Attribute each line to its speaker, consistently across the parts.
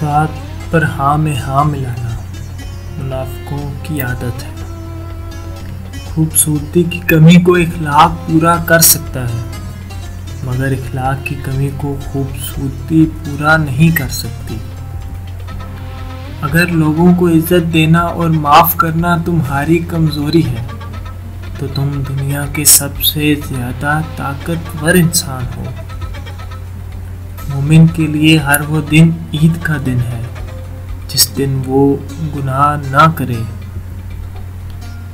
Speaker 1: بات پر ہاں میں ہاں ملانا منافقوں کی عادت ہے۔ خوبصورتی کی کمی کو اخلاق پورا کر سکتا ہے، مگر اخلاق کی کمی کو خوبصورتی پورا نہیں کر سکتی۔ اگر لوگوں کو عزت دینا اور معاف کرنا تمہاری کمزوری ہے تو تم دنیا کے سب سے زیادہ طاقتور انسان ہو۔ مومن کے لیے ہر وہ دن عید کا دن ہے جس دن وہ گناہ نہ کرے۔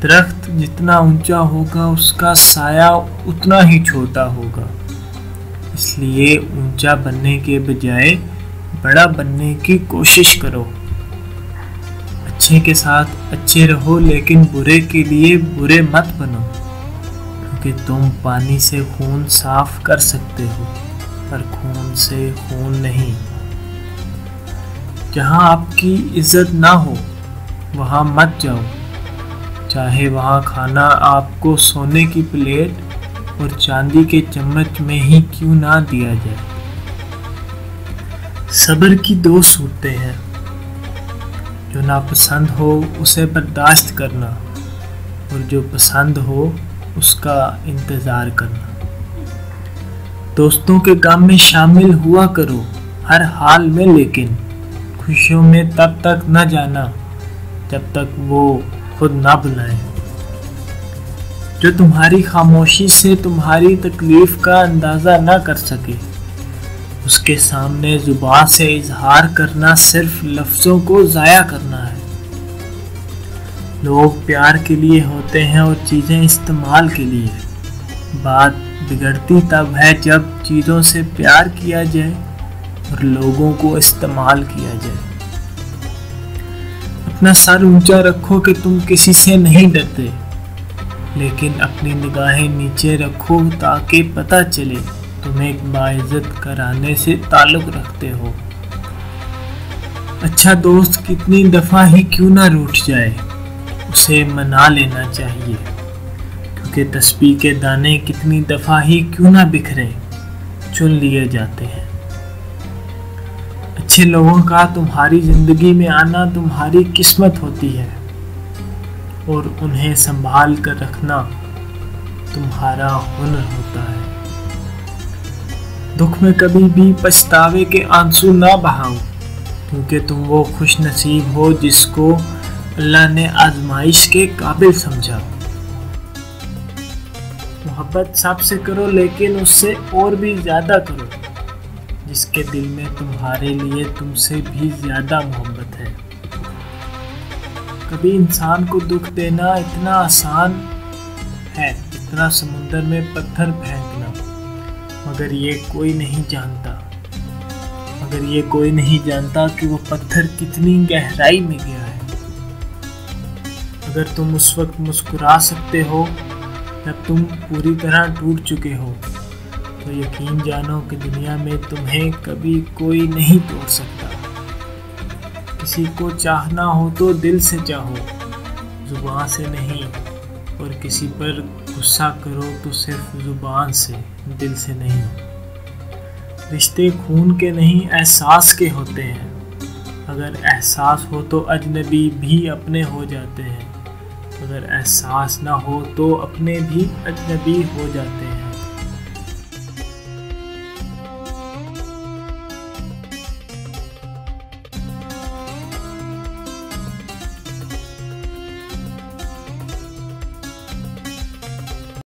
Speaker 1: درخت جتنا اونچا ہوگا اس کا سایہ اتنا ہی چھوٹا ہوگا، اس لیے اونچا بننے کے بجائے بڑا بننے کی کوشش کرو۔ اچھے کے ساتھ اچھے رہو لیکن برے کے لیے برے مت بنو، کیونکہ تم پانی سے خون صاف کر سکتے ہو پر خون سے خون نہیں۔ جہاں آپ کی عزت نہ ہو وہاں مت جاؤ، چاہے وہاں کھانا آپ کو سونے کی پلیٹ اور چاندی کے چمچ میں ہی کیوں نہ دیا جائے۔ صبر کی دو صورتیں ہیں، جو ناپسند ہو اسے برداشت کرنا اور جو پسند ہو اس کا انتظار کرنا۔ دوستوں کے کام میں شامل ہوا کرو ہر حال میں، لیکن خوشیوں میں تب تک نہ جانا جب تک وہ خود نہ بلائیں۔ جو تمہاری خاموشی سے تمہاری تکلیف کا اندازہ نہ کر سکے اس کے سامنے زبان سے اظہار کرنا صرف لفظوں کو ضائع کرنا ہے۔ لوگ پیار کے لیے ہوتے ہیں اور چیزیں استعمال کے لیے۔ بات بگڑتی تب ہے جب چیزوں سے پیار کیا جائے اور لوگوں کو استعمال کیا جائے۔ اپنا سر اونچا رکھو کہ تم کسی سے نہیں ڈرتے، لیکن اپنی نگاہیں نیچے رکھو تاکہ پتہ چلے تم ایک باعزت گھرانے سے تعلق رکھتے ہو۔ اچھا دوست کتنی دفعہ ہی کیوں نہ روٹھ جائے اسے منا لینا چاہیے، کیونکہ تسبیح کے دانے کتنی دفعہ ہی کیوں نہ بکھرے چن لیے جاتے ہیں۔ اچھے لوگوں کا تمہاری زندگی میں آنا تمہاری قسمت ہوتی ہے اور انہیں سنبھال کر رکھنا تمہارا ہنر ہوتا ہے۔ دکھ میں کبھی بھی پچھتاوے کے آنسو نہ بہاؤ، کیونکہ تم وہ خوش نصیب ہو جس کو اللہ نے آزمائش کے قابل سمجھا۔ محبت سب سے کرو لیکن اس سے اور بھی زیادہ کرو جس کے دل میں تمہارے لیے تم سے بھی زیادہ محبت ہے۔ کبھی انسان کو دکھ دینا اتنا آسان ہے جتنا سمندر میں پتھر پھینکنا، مگر یہ کوئی نہیں جانتا کہ وہ پتھر کتنی گہرائی میں گیا ہے۔ اگر تم اس وقت مسکرا سکتے ہو جب تم پوری طرح ٹوٹ چکے ہو تو یقین جانو کہ دنیا میں تمہیں کبھی کوئی نہیں توڑ سکتا۔ کسی کو چاہنا ہو تو دل سے چاہو، زبان سے نہیں، اور کسی پر غصہ کرو تو صرف زبان سے، دل سے نہیں۔ رشتے خون کے نہیں احساس کے ہوتے ہیں، اگر احساس ہو تو اجنبی بھی اپنے ہو جاتے ہیں، اگر احساس نہ ہو تو اپنے بھی اجنبی ہو جاتے ہیں۔